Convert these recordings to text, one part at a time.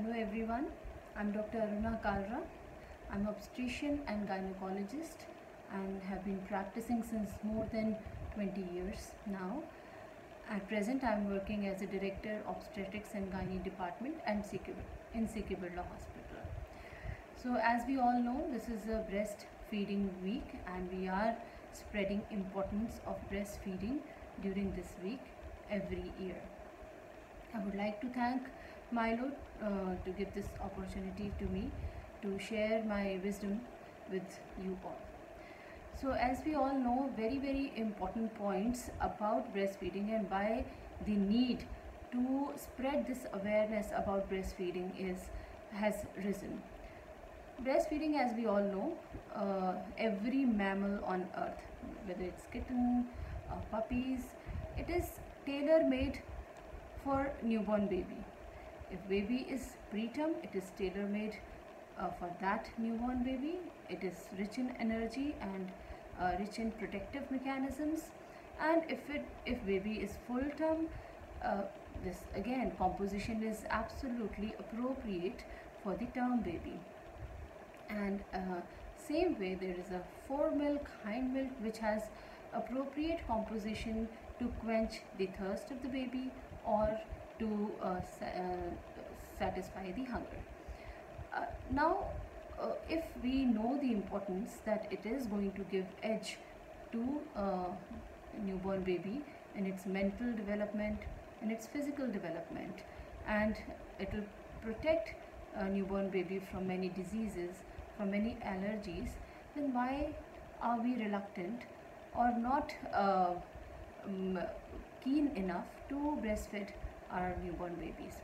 Hello everyone, I'm Dr. Aruna Kalra. I'm an obstetrician and gynecologist and have been practicing since more than 20 years now. At present, I'm working as a Director Obstetrics and Gynae Department and in CK Birla Hospital. So as we all know, this is a breastfeeding week and we are spreading importance of breastfeeding during this week every year. I would like to thank Milo to give this opportunity to me to share my wisdom with you all. So as we all know, very important points about breastfeeding and why the need to spread this awareness about breastfeeding has risen. Breastfeeding, as we all know, every mammal on earth, whether it's kitten, puppies, it is tailor-made for newborn baby. If baby is preterm, it is tailor-made for that newborn baby. It is rich in energy and rich in protective mechanisms. And if baby is full term, this again composition is absolutely appropriate for the term baby. And same way, there is a fore-milk, hind milk, which has appropriate composition to quench the thirst of the baby or to satisfy the hunger. Now, if we know the importance that it is going to give edge to newborn baby in its mental development, in its physical development, and it will protect newborn baby from many diseases, from many allergies, then why are we reluctant or not keen enough to breastfeed our newborn babies?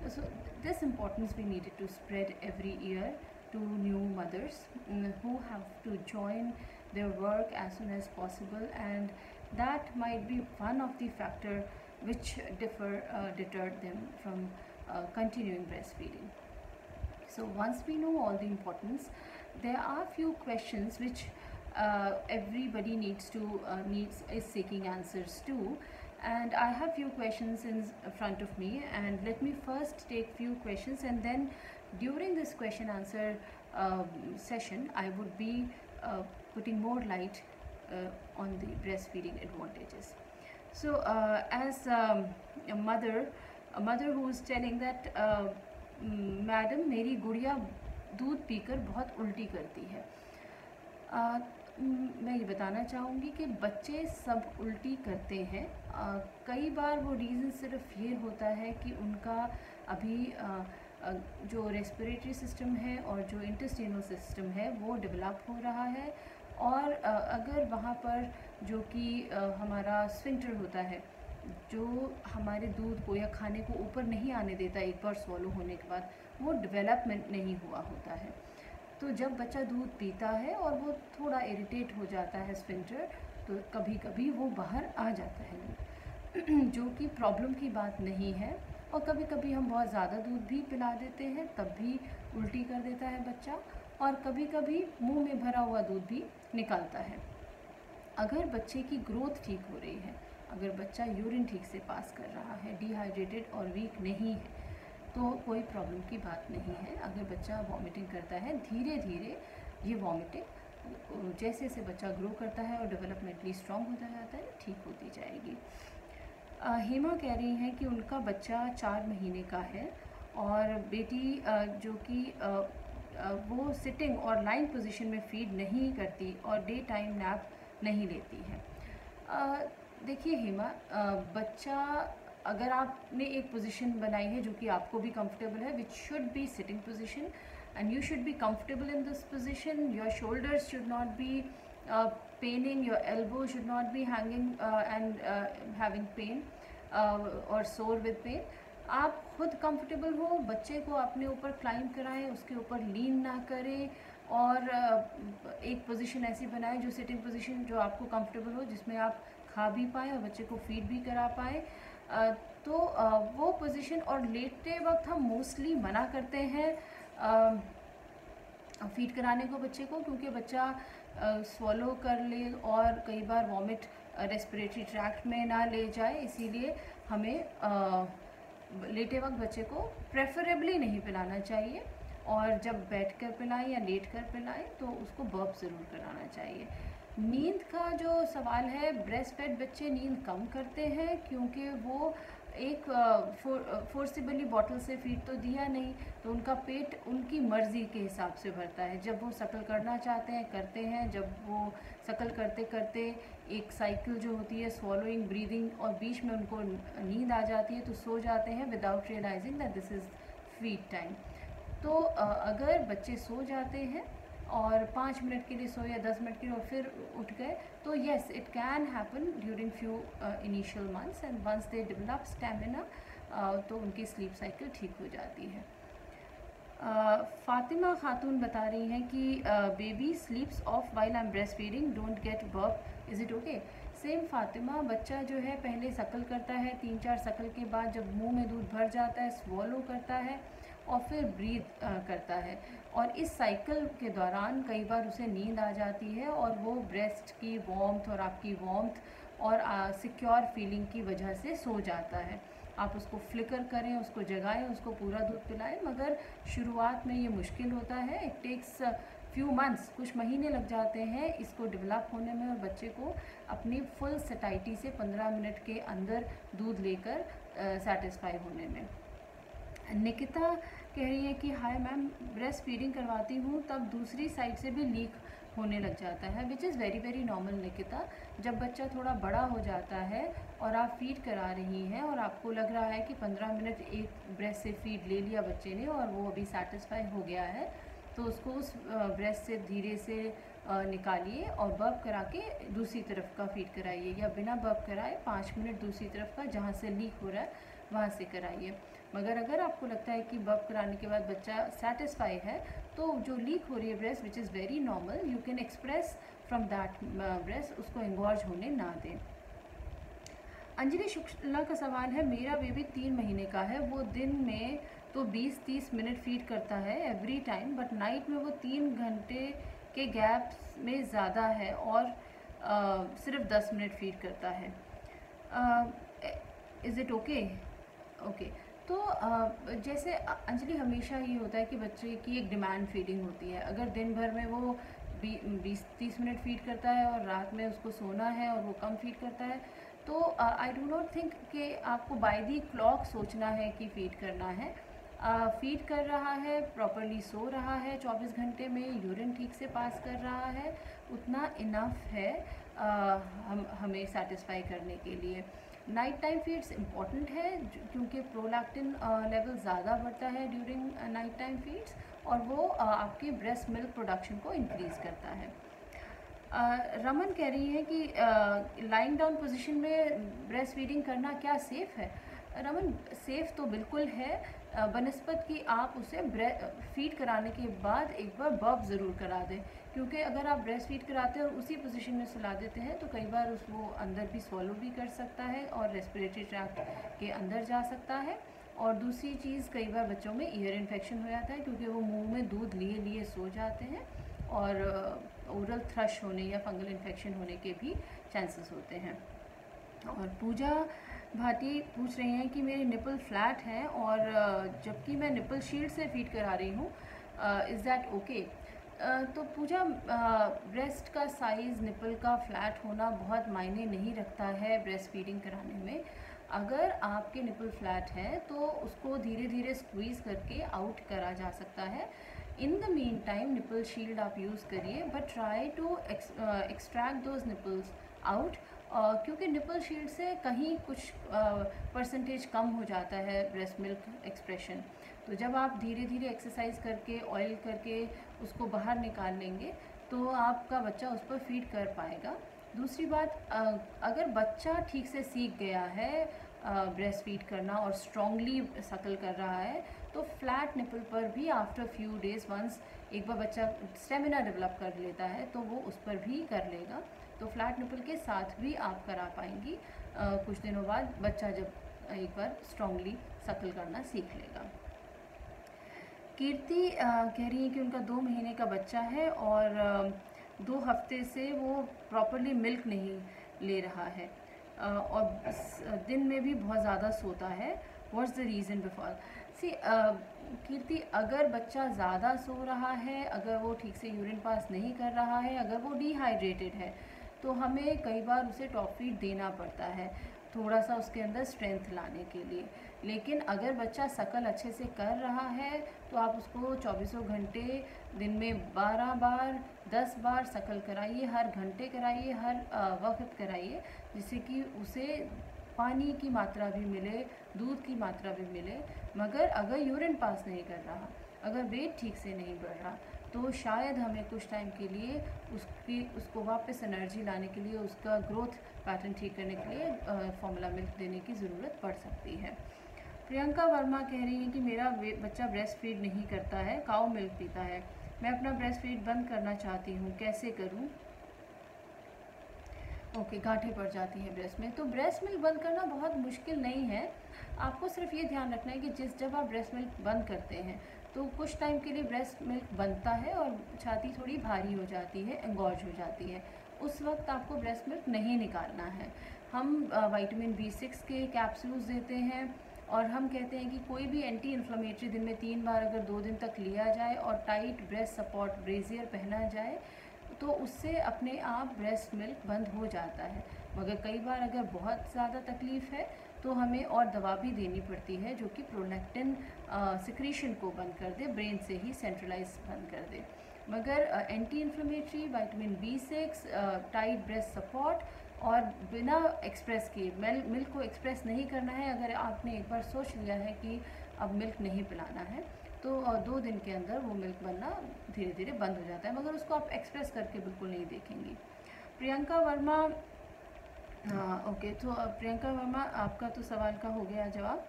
So this importance we needed to spread every year to new mothers who have to join their work as soon as possible, and that might be one of the factor which deterred them from continuing breastfeeding. So once we know all the importance, there are few questions which everybody is seeking answers to, and I have few questions in front of me, and let me first take few questions, and then during this question answer session I would be putting more light on the breastfeeding advantages. So as a mother who is telling that madam मेरी गुड़िया दूध पीकर बहुत उल्टी करती है, मैं ये बताना चाहूँगी कि बच्चे सब उल्टी करते हैं। कई बार वो रीज़न सिर्फ ये होता है कि उनका अभी जो रेस्पिरेटरी सिस्टम है और जो इंटेस्टिनल सिस्टम है वो डेवलप हो रहा है, और अगर वहाँ पर जो कि हमारा स्फिंक्टर होता है जो हमारे दूध को या खाने को ऊपर नहीं आने देता एक बार स्वॉलो होने के बाद, वो डेवलपमेंट नहीं हुआ होता है। तो जब बच्चा दूध पीता है और वो थोड़ा इरिटेट हो जाता है स्फिंक्टर, तो कभी कभी वो बाहर आ जाता है जो कि प्रॉब्लम की बात नहीं है। और कभी कभी हम बहुत ज़्यादा दूध भी पिला देते हैं तब भी उल्टी कर देता है बच्चा, और कभी कभी मुंह में भरा हुआ दूध भी निकलता है। अगर बच्चे की ग्रोथ ठीक हो रही है, अगर बच्चा यूरिन ठीक से पास कर रहा है, डिहाइड्रेटेड और वीक नहीं है, तो कोई प्रॉब्लम की बात नहीं है। अगर बच्चा वॉमिटिंग करता है, धीरे धीरे ये वॉमिटिंग जैसे जैसे बच्चा ग्रो करता है और डेवलपमेंटली स्ट्रॉन्ग होता जाता है, ठीक होती जाएगी। हेमा कह रही हैं कि उनका बच्चा 4 महीने का है और बेटी जो कि वो सिटिंग और लाइन पोजीशन में फीड नहीं करती और डे टाइम नैप नहीं लेती है। देखिए हेमा, बच्चा अगर आपने एक पोजीशन बनाई है जो कि आपको भी कंफर्टेबल है, which should be sitting position, and you should be comfortable in this position, your shoulders should not be paining, your elbow should not be hanging and having pain or sore with pain. आप खुद comfortable हो, बच्चे को अपने ऊपर climb कराएं, उसके ऊपर लीन ना करें, और एक पोजीशन ऐसी बनाएं जो सिटिंग पोजीशन जो आपको कंफर्टेबल हो, जिसमें आप खा भी पाएँ और बच्चे को फीड भी करा पाएँ। तो वो पोजीशन, और लेटते वक्त हम मोस्टली मना करते हैं फीड कराने को बच्चे को, क्योंकि बच्चा स्वॉलो कर ले और कई बार वॉमिट रेस्पिरेटरी ट्रैक्ट में ना ले जाए, इसीलिए हमें लेटे वक्त बच्चे को प्रेफरेबली नहीं पिलाना चाहिए, और जब बैठकर पिलाएं या लेटकर पिलाएं तो उसको बर्प ज़रूर कराना चाहिए। नींद का जो सवाल है, ब्रेस्ट फेड बच्चे नींद कम करते हैं क्योंकि वो एक फोर्सिबली बॉटल से फीड तो दिया नहीं, तो उनका पेट उनकी मर्ज़ी के हिसाब से भरता है। जब वो शकल करना चाहते हैं करते हैं, जब वो शकल करते करते एक साइकिल जो होती है स्वॉलोइंग ब्रीदिंग और बीच में उनको नींद आ जाती है तो सो जाते हैं without realising that this is feed time. तो अगर बच्चे सो जाते हैं और 5 मिनट के लिए सोए या 10 मिनट के लिए और फिर उठ गए, तो yes it can happen during few initial months, and once they develop stamina तो उनकी स्लीप साइकिल ठीक हो जाती है। फातिमा खातून बता रही हैं कि baby स्लीप्स of while I am breast feeding, don't get burp, is it okay? Same Fatima, बच्चा जो है पहले शकल करता है, 3-4 शकल के बाद जब मुंह में दूध भर जाता है स्वॉलो करता है और फिर ब्रीथ करता है, और इस साइकिल के दौरान कई बार उसे नींद आ जाती है और वो ब्रेस्ट की वार्मथ और आपकी वार्मथ और सिक्योर फीलिंग की वजह से सो जाता है। आप उसको फ्लिकर करें, उसको जगाएं, उसको पूरा दूध पिलाएं, मगर शुरुआत में ये मुश्किल होता है। इट टेक्स फ्यू मंथ्स, कुछ महीने लग जाते हैं इसको डेवलप होने में और बच्चे को अपनी फुल सटाइटी से 15 मिनट के अंदर दूध लेकर सेटिस्फाई होने में। निकिता कह रही है कि हाय मैम, ब्रेस्ट फीडिंग करवाती हूँ तब दूसरी साइड से भी लीक होने लग जाता है, which is very very normal Nikita. जब बच्चा थोड़ा बड़ा हो जाता है और आप फीड करा रही हैं और आपको लग रहा है कि 15 मिनट एक ब्रेस्ट से फीड ले लिया बच्चे ने और वो अभी सेटिस्फाई हो गया है, तो उसको उस ब्रेस्ट से धीरे से निकालिए और बर्प करा के दूसरी तरफ का फीड कराइए, या बिना बर्प कराए 5 मिनट दूसरी तरफ का जहाँ से लीक हो रहा है वहाँ से कराइए। मगर अगर आपको लगता है कि बर्प कराने के बाद बच्चा सेटिस्फाई है, तो जो लीक हो रही है breast, which is very normal, you can express from that breast, उसको एंगॉर्ज होने ना दें। अंजलि शुक्ला का सवाल है, मेरा बेबी 3 महीने का है, वो दिन में तो 20-30 मिनट फीड करता है एवरी टाइम, बट नाइट में वो 3 घंटे के गैप में ज़्यादा है और सिर्फ 10 मिनट फीड करता है, इज़ इट ओके? ओके, तो जैसे अंजलि हमेशा ये होता है कि बच्चे की एक डिमांड फीडिंग होती है। अगर दिन भर में वो 20-30 मिनट फीड करता है और रात में उसको सोना है और वो कम फीड करता है, तो आई डू नॉट थिंक कि आपको बाय दी क्लॉक सोचना है कि फ़ीड करना है। फ़ीड कर रहा है, प्रॉपरली सो रहा है 24 घंटे में, यूरिन ठीक से पास कर रहा है, उतना इनफ है हमें सेटिस्फाई करने के लिए। नाइट टाइम फीड्स इम्पॉर्टेंट है क्योंकि प्रोलैक्टिन लेवल ज़्यादा बढ़ता है ड्यूरिंग नाइट टाइम फीड्स, और वो आपके ब्रेस्ट मिल्क प्रोडक्शन को इंक्रीज़ करता है। रमन कह रही है कि लाइंग डाउन पोजीशन में ब्रेस्ट फीडिंग करना क्या सेफ़ है? रमन, सेफ़ तो बिल्कुल है, बनस्पत कि आप उसे फीड कराने के बाद एक बार बर्प ज़रूर करा दें, क्योंकि अगर आप ब्रेस्ट फीड कराते हैं और उसी पोजीशन में सुला देते हैं तो कई बार वो अंदर भी स्वॉलो भी कर सकता है और रेस्पिरेटरी ट्रैक्ट के अंदर जा सकता है। और दूसरी चीज़, कई बार बच्चों में ईयर इन्फेक्शन हो जाता है क्योंकि वो मुंह में दूध लिए लिए सो जाते हैं और ओरल थ्रश होने या फंगल इन्फेक्शन होने के भी चांसेस होते हैं। और पूजा भाटी पूछ रही हैं कि मेरे निपल फ्लैट हैं और जबकि मैं निपल शील्ड से फीड करा रही हूँ, इज़ दैट ओके? तो पूजा, ब्रेस्ट का साइज़, निपल का फ्लैट होना बहुत मायने नहीं रखता है ब्रेस्ट फीडिंग कराने में। अगर आपके निपल फ्लैट है तो उसको धीरे धीरे स्क्वीज़ करके आउट करा जा सकता है। In the mean time nipple shield आप यूज़ करिए, but try to extract those nipples out, क्योंकि निपल शील्ड से कहीं कुछ परसेंटेज कम हो जाता है ब्रेस्ट मिल्क एक्सप्रेशन। तो जब आप धीरे धीरे एक्सरसाइज करके ऑयल करके उसको बाहर निकाल लेंगे तो आपका बच्चा उस पर फीड कर पाएगा। दूसरी बात, अगर बच्चा ठीक से सीख गया है ब्रेस्ट फीड करना और स्ट्रॉन्गली सकल कर रहा है, तो फ्लैट निपल पर भी आफ्टर फ्यू डेज़ वंस एक बार बच्चा स्टेमिना डेवलप कर लेता है तो वो उस पर भी कर लेगा। तो फ्लैट निपल के साथ भी आप करा पाएंगी कुछ दिनों बाद, बच्चा जब एक बार स्ट्रॉन्गली सकल करना सीख लेगा। कीर्ति कह रही है कि उनका 2 महीने का बच्चा है और 2 हफ्ते से वो प्रॉपरली मिल्क नहीं ले रहा है, और दिन में भी बहुत ज़्यादा सोता है। व्हाट्स द रीज़न बिफोर सी कीर्ति, अगर बच्चा ज़्यादा सो रहा है, अगर वो ठीक से यूरिन पास नहीं कर रहा है, अगर वो डिहाइड्रेटेड है, तो हमें कई बार उसे टॉप फीड देना पड़ता है थोड़ा सा उसके अंदर स्ट्रेंथ लाने के लिए। लेकिन अगर बच्चा शकल अच्छे से कर रहा है तो आप उसको 24 घंटे दिन में 12 बार 10 बार शकल कराइए, हर घंटे कराइए, हर वक्त कराइए, जिससे कि उसे पानी की मात्रा भी मिले, दूध की मात्रा भी मिले। मगर अगर यूरिन पास नहीं कर रहा, अगर वेट ठीक से नहीं बढ़ रहा, तो शायद हमें कुछ टाइम के लिए उसको वापस एनर्जी लाने के लिए, उसका ग्रोथ पैटर्न ठीक करने के लिए फॉर्मूला मिल्क देने की ज़रूरत पड़ सकती है। प्रियंका वर्मा कह रही हैं कि मेरा बच्चा ब्रेस्ट फीड नहीं करता है, काऊ मिल्क पीता है, मैं अपना ब्रेस्ट फीड बंद करना चाहती हूँ, कैसे करूँ? ओके, गांठें पड़ जाती हैं ब्रेस्ट में। तो ब्रेस्ट मिल्क बंद करना बहुत मुश्किल नहीं है। आपको सिर्फ ये ध्यान रखना है कि जब आप ब्रेस्ट मिल्क बंद करते हैं तो कुछ टाइम के लिए ब्रेस्ट मिल्क बनता है और छाती थोड़ी भारी हो जाती है, एंगॉर्ज हो जाती है। उस वक्त आपको ब्रेस्ट मिल्क नहीं निकालना है। हम विटामिन B6 के कैप्सूल्स देते हैं और हम कहते हैं कि कोई भी एंटी इन्फ्लेमेटरी दिन में 3 बार अगर 2 दिन तक लिया जाए और टाइट ब्रेस्ट सपोर्ट ब्रेजियर पहना जाए तो उससे अपने आप ब्रेस्ट मिल्क बंद हो जाता है। मगर कई बार अगर बहुत ज़्यादा तकलीफ़ है तो हमें और दवा भी देनी पड़ती है जो कि प्रोलैक्टिन सिक्रीशन को बंद कर दे, ब्रेन से ही सेंट्रलाइज बंद कर दे। मगर anti inflammatory, vitamin B6, tight breast support और बिना एक्सप्रेस किए मिल्क को एक्सप्रेस नहीं करना है। अगर आपने एक बार सोच लिया है कि अब मिल्क नहीं पिलाना है तो 2 दिन के अंदर वो मिल्क बनना धीरे धीरे बंद हो जाता है, मगर उसको आप एक्सप्रेस करके बिल्कुल नहीं देखेंगी। प्रियंका वर्मा, ओके, तो प्रियंका वर्मा आपका तो सवाल का हो गया जवाब।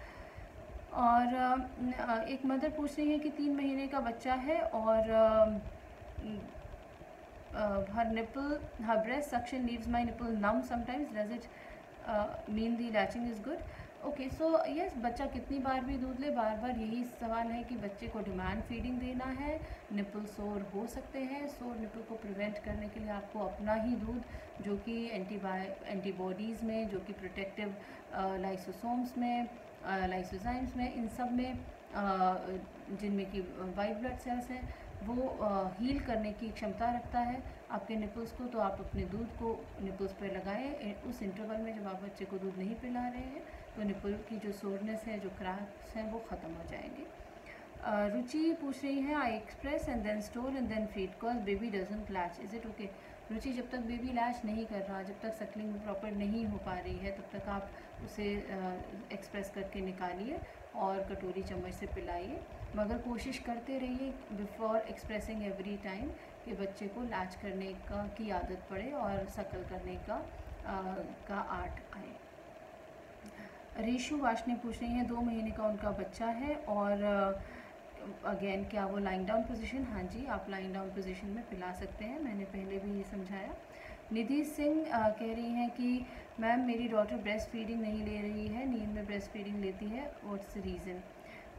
और एक मदर पूछ रही है कि 3 महीने का बच्चा है और her nipple, her breast suction leaves my nipple numb sometimes. Does it mean the latching is good? Okay, so yes, बच्चा कितनी बार भी दूध ले, बार बार यही सवाल है कि बच्चे को डिमांड फीडिंग देना है। निपल सोर हो सकते हैं। सोर निपल को प्रिवेंट करने के लिए आपको अपना ही दूध, जो कि एंटीबॉडीज़ में, जो कि प्रोटेक्टिव लाइसोसोम्स में, लाइसोजाइम्स में, इन सब में जिनमें कि वाइट ब्लड सेल्स हैं, वो हील करने की क्षमता रखता है आपके निपल्स को। तो आप अपने दूध को निपल्स पर लगाएं उस इंटरवल में जब आप बच्चे को दूध नहीं पिला रहे हैं, तो निपल की जो सोरनेस है, जो क्रैक्स हैं, वो ख़त्म हो जाएंगे। रुचि पूछ रही है, I express and then store and then feed cause baby doesn't latch, is it okay? Ruchi, जब तक बेबी लैच नहीं कर रहा, जब तक सकलिंग प्रॉपर नहीं हो पा रही है, तब तक आप उसे एक्सप्रेस करके निकालिए और कटोरी चम्मच से पिलाइए। मगर कोशिश करते रहिए बिफोर एक्सप्रेसिंग एवरी टाइम कि बच्चे को लैच करने की आदत पड़े और सकल करने का आर्ट आए। रेशु वाशनी पूछ रही हैं, 2 महीने का उनका बच्चा है और अगेन क्या वो लाइंग डाउन पोजीशन? हाँ जी, आप लाइंग डाउन पोजीशन में पिला सकते हैं, मैंने पहले भी ये समझाया। निधि सिंह कह रही हैं कि मैम मेरी डॉटर ब्रेस्ट फीडिंग नहीं ले रही है, नींद में ब्रेस्ट फीडिंग लेती है, व्हाट्स द रीज़न?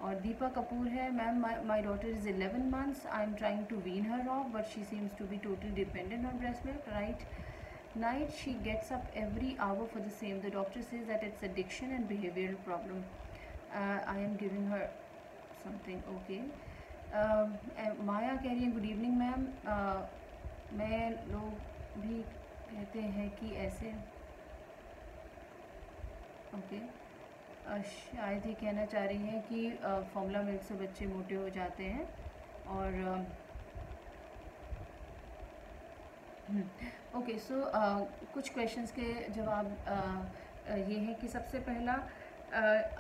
और दीपा कपूर है, ma'am my daughter is 11 months, I am trying to wean her off but she seems to be totally dependent on breast milk, right night she gets up every hour for the same. The doctor says that it's addiction and behavioral problem. I am giving her something. Okay. माया कह रही है, good evening ma'am, मैं लोग भी कहते हैं कि ऐसे, ओके, शायद ये कहना चाह रही हैं कि फॉर्मूला मिल्क से बच्चे मोटे हो जाते हैं। और ओके, सो कुछ क्वेश्चंस के जवाब ये हैं कि सबसे पहला,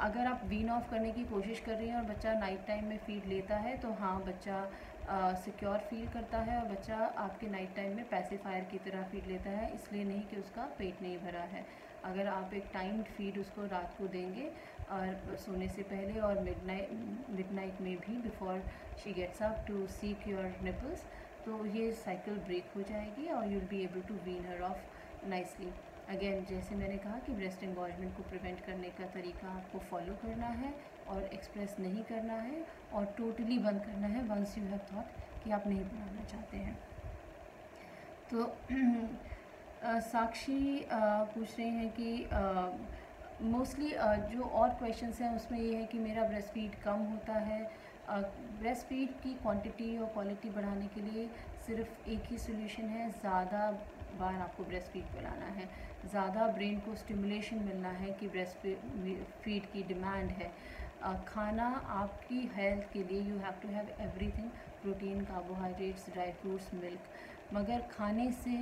अगर आप वीन ऑफ करने की कोशिश कर रही हैं और बच्चा नाइट टाइम में फीड लेता है तो हाँ, बच्चा सिक्योर फील करता है और बच्चा आपके नाइट टाइम में पैसिफायर की तरह फीड लेता है, इसलिए नहीं कि उसका पेट नहीं भरा है। अगर आप एक टाइम्ड फीड उसको रात को देंगे और सोने से पहले और मिडनाइट में भी, before she gets up to seek your nipples, तो ये साइकिल ब्रेक हो जाएगी और you will be able to wean her off nicely. Again, जैसे मैंने कहा कि ब्रेस्ट एंगॉर्जमेंट को प्रिवेंट करने का तरीका आपको फॉलो करना है और एक्सप्रेस नहीं करना है और टोटली बंद करना है वंस यू हैव थॉट कि आप नहीं बनाना चाहते हैं। तो साक्षी पूछ रहे हैं कि मोस्टली जो और क्वेश्चंस हैं उसमें ये है कि मेरा ब्रेस्ट फीड कम होता है। ब्रेस्ट फीड की क्वांटिटी और क्वालिटी बढ़ाने के लिए सिर्फ एक ही सोल्यूशन है, ज़्यादा बार आपको ब्रेस्ट फीड पिलाना है, ज़्यादा ब्रेन को स्टिमुलेशन मिलना है कि ब्रेस्ट फीड की डिमांड है। खाना आपकी हेल्थ के लिए you have to have everything, protein, carbohydrates, dry fruits, milk, मगर खाने से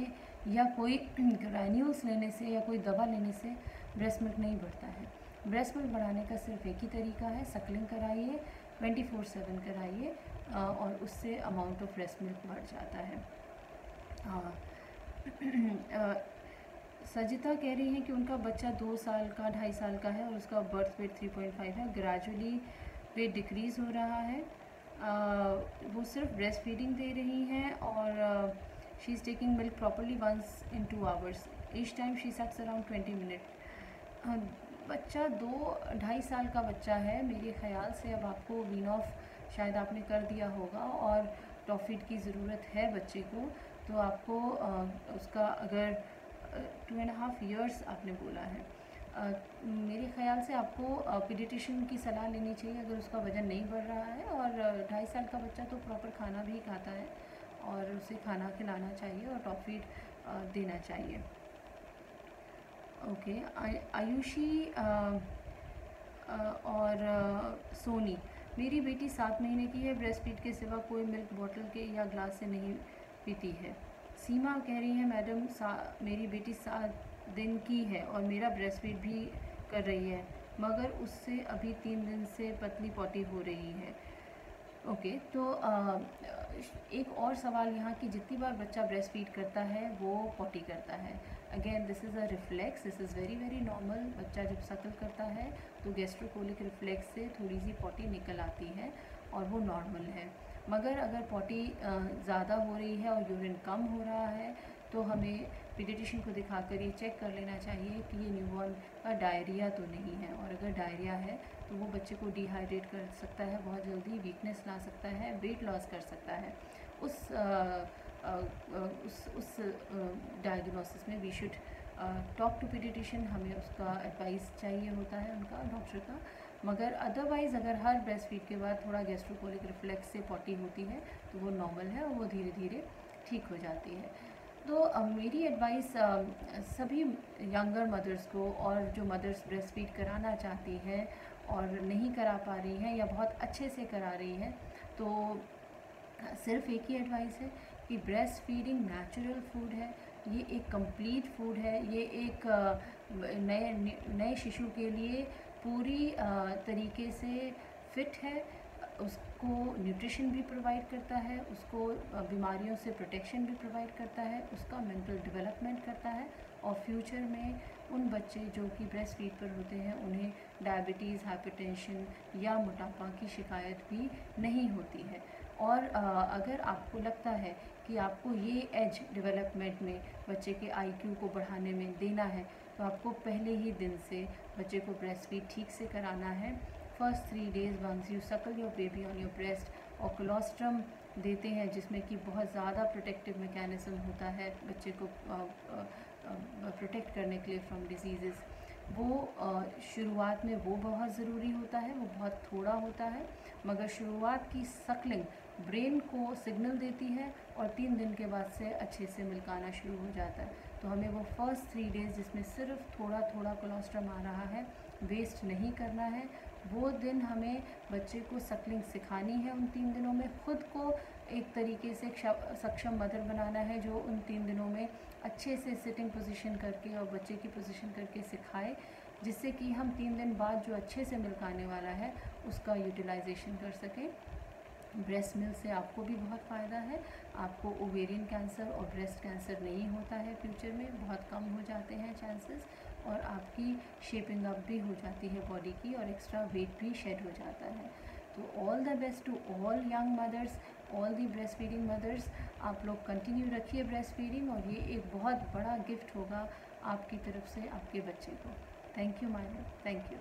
या कोई ग्रैन्यूल्स लेने से या कोई दवा लेने से ब्रेस्ट मिल्क नहीं बढ़ता है। ब्रेस्ट मिल्क बढ़ाने का सिर्फ एक ही तरीका है, सकलिंग कराइए, 24/7 कराइए और उससे अमाउंट ऑफ ब्रेस्ट मिल्क बढ़ जाता है। सजिता कह रही हैं कि उनका बच्चा 2 साल का 2.5 साल का है और उसका बर्थ वेट 3.5 है, ग्रेजुअली वेट डिक्रीज़ हो रहा है। वो सिर्फ ब्रेस्ट फीडिंग दे रही हैं और she is taking milk properly once in 2 hours, each time she sucks around 20 minute. बच्चा 2-2.5 साल का बच्चा है, मेरे ख्याल से अब आपको वीन ऑफ शायद आपने कर दिया होगा और टॉप फीड की ज़रूरत है बच्चे को, तो आपको उसका अगर 2.5 ईयर्स आपने बोला है, मेरे ख्याल से आपको पीडियाट्रिशियन की सलाह लेनी चाहिए अगर उसका वज़न नहीं बढ़ रहा है। और 2.5 साल का बच्चा तो प्रॉपर खाना भी खाता है और उसे खाना खिलाना चाहिए और टॉप फीड देना चाहिए। ओके, आयुषी और सोनी, मेरी बेटी 7 महीने की है, ब्रेस्ट फीड के सिवा कोई मिल्क बॉटल के या ग्लास से नहीं पीती है। सीमा कह रही है मैडम मेरी बेटी 7 दिन की है और मेरा ब्रेस्ट फीड भी कर रही है, मगर उससे अभी 3 दिन से पतली पॉटी हो रही है। ओके, तो एक और सवाल यहाँ कि जितनी बार बच्चा ब्रेस्ट फीड करता है वो पॉटी करता है। Again this is a reflex, this is very very normal. बच्चा जब सकल करता है तो गैस्ट्रोकोलिक रिफ्लेक्स से थोड़ी सी पॉटी निकल आती है और वो नॉर्मल है। मगर अगर पॉटी ज़्यादा हो रही है और यूरिन कम हो रहा है तो हमें पीडियाट्रिशियन को दिखाकर ये चेक कर लेना चाहिए कि ये न्यूबॉर्न का डायरिया तो नहीं है, और अगर डायरिया है तो वो बच्चे को डिहाइड्रेट कर सकता है, बहुत जल्दी वीकनेस ला सकता है, वेट लॉस कर सकता है। उस डायग्नोसिस में we should talk to paediatrician, हमें उसका एडवाइस चाहिए होता है उनका, डॉक्टर का। मगर अदरवाइज़ अगर हर ब्रेस्ट फीड के बाद थोड़ा गैस्ट्रोकोलिक रिफ्लेक्स से पॉटी होती है तो वो नॉर्मल है और वो धीरे धीरे ठीक हो जाती है। तो मेरी एडवाइस सभी यंगर मदर्स को, और जो मदर्स ब्रेस्ट फीड कराना चाहती हैं और नहीं करा पा रही हैं या बहुत अच्छे से करा रही हैं, तो सिर्फ एक ही एडवाइस है कि ब्रेस्ट फीडिंग नेचुरल फूड है, ये एक कंप्लीट फूड है, ये एक नए शिशु के लिए पूरी तरीके से फिट है, उसको न्यूट्रिशन भी प्रोवाइड करता है, उसको बीमारियों से प्रोटेक्शन भी प्रोवाइड करता है, उसका मेंटल डेवलपमेंट करता है, और फ्यूचर में उन बच्चे जो कि ब्रेस्ट फीड पर होते हैं उन्हें डायबिटीज़, हाइपरटेंशन या मोटापा की शिकायत भी नहीं होती है। और अगर आपको लगता है कि आपको ये एज डेवलपमेंट में बच्चे के IQ को बढ़ाने में देना है, तो आपको पहले ही दिन से बच्चे को ब्रेस्ट फीड ठीक से कराना है। फर्स्ट 3 डेज़ वंस यू सकल your baby on your breast, और कोलोस्ट्रम देते हैं जिसमें कि बहुत ज़्यादा प्रोटेक्टिव मैकेनिज़्म होता है बच्चे को प्रोटेक्ट करने के लिए फ्रॉम डिजीज़। वो शुरुआत में वो बहुत ज़रूरी होता है, वो बहुत थोड़ा होता है, मगर शुरुआत की सकलिंग ब्रेन को सिग्नल देती है और 3 दिन के बाद से अच्छे से मिल्क आना शुरू हो जाता है। तो हमें वो फर्स्ट 3 डेज़ जिसमें सिर्फ थोड़ा थोड़ा कोलोस्ट्रम आ रहा है वेस्ट नहीं करना है। वो दिन हमें बच्चे को सकलिंग सिखानी है, उन 3 दिनों में खुद को एक तरीके से सक्षम मदर बनाना है जो उन 3 दिनों में अच्छे से सिटिंग पोजीशन करके और बच्चे की पोजीशन करके सिखाए, जिससे कि हम 3 दिन बाद जो अच्छे से मिल्क आने वाला है उसका यूटिलाइजेशन कर सकें। ब्रेस्ट मिल्क से आपको भी बहुत फ़ायदा है, आपको ओवेरियन कैंसर और ब्रेस्ट कैंसर नहीं होता है, फ्यूचर में बहुत कम हो जाते हैं चांसेस, और आपकी शेपिंग अप भी हो जाती है बॉडी की और एक्स्ट्रा वेट भी शेड हो जाता है। तो all the best to all young mothers, all the breast feeding mothers. आप लोग कंटिन्यू रखिए ब्रेस्ट फीडिंग, और ये एक बहुत बड़ा गिफ्ट होगा आपकी तरफ से आपके बच्चे को। Thank you my love, thank you.